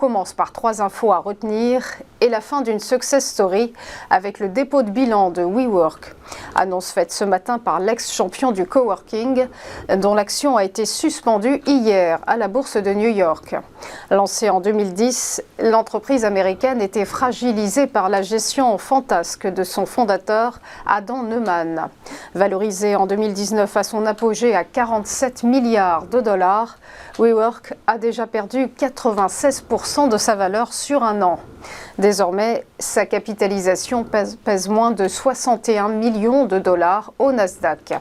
commence par 3 infos à retenir et la fin d'une success story avec le dépôt de bilan de WeWork. Annonce faite ce matin par l'ex-champion du coworking dont l'action a été suspendue hier à la bourse de New York. Lancée en 2010, l'entreprise américaine était fragilisée par la gestion fantasque de son fondateur Adam Neumann. Valorisée en 2019 à son apogée à 47 milliards de dollars, WeWork a déjà perdu 96% de sa valeur sur un an. Désormais, sa capitalisation pèse moins de 61 millions de dollars au Nasdaq.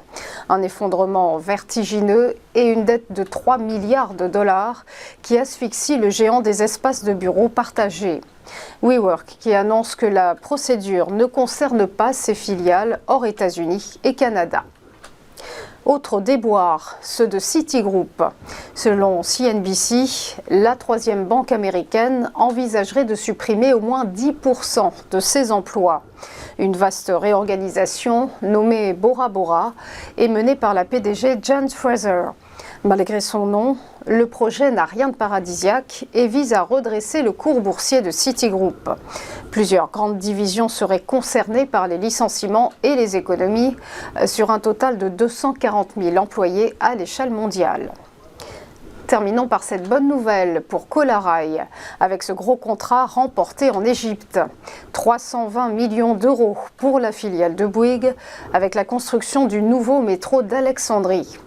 Un effondrement vertigineux et une dette de 3 milliards de dollars qui asphyxie le géant des espaces de bureaux partagés. WeWork qui annonce que la procédure ne concerne pas ses filiales hors États-Unis et Canada. Autre déboire, ceux de Citigroup. Selon CNBC, la troisième banque américaine envisagerait de supprimer au moins 10% de ses emplois. Une vaste réorganisation nommée Bora Bora est menée par la PDG Jan Fraser. Malgré son nom, le projet n'a rien de paradisiaque et vise à redresser le cours boursier de Citigroup. Plusieurs grandes divisions seraient concernées par les licenciements et les économies sur un total de 240 000 employés à l'échelle mondiale. Terminons par cette bonne nouvelle pour Colarail, avec ce gros contrat remporté en Égypte. 320 millions d'euros pour la filiale de Bouygues, avec la construction du nouveau métro d'Alexandrie.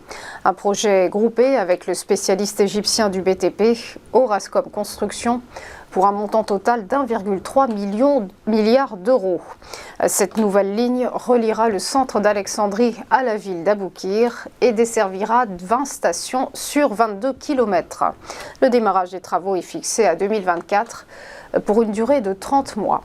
Un projet groupé avec le spécialiste égyptien du BTP, Orascom Construction, pour un montant total d'1,3 milliard d'euros. Cette nouvelle ligne reliera le centre d'Alexandrie à la ville d'Aboukir et desservira 20 stations sur 22 km. Le démarrage des travaux est fixé à 2024 pour une durée de 30 mois.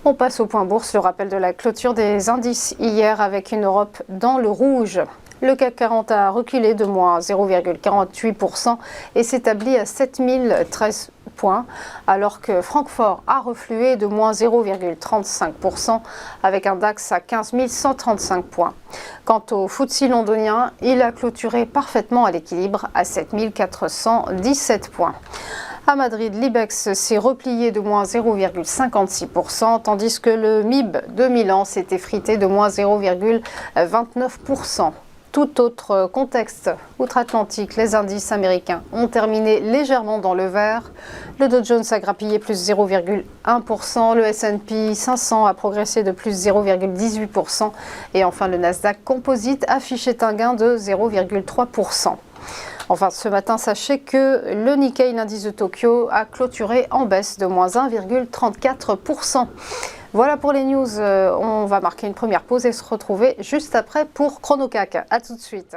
On passe au point bourse, le rappel de la clôture des indices hier avec une Europe dans le rouge. Le CAC 40 a reculé de moins 0,48% et s'établit à 7013 points, alors que Francfort a reflué de moins 0,35% avec un DAX à 15 135 points. Quant au FTSE londonien, il a clôturé parfaitement à l'équilibre à 7417 points. À Madrid, l'IBEX s'est replié de moins 0,56%, tandis que le MIB de Milan s'est effrité de moins 0,29%. Tout autre contexte outre-Atlantique, les indices américains ont terminé légèrement dans le vert. Le Dow Jones a grappillé plus 0,1%, le S&P 500 a progressé de plus 0,18% et enfin le Nasdaq Composite affichait un gain de 0,3%. Enfin, ce matin, sachez que le Nikkei, l'indice de Tokyo, a clôturé en baisse de moins 1,34%. Voilà pour les news, on va marquer une première pause et se retrouver juste après pour ChronoCAC. A tout de suite.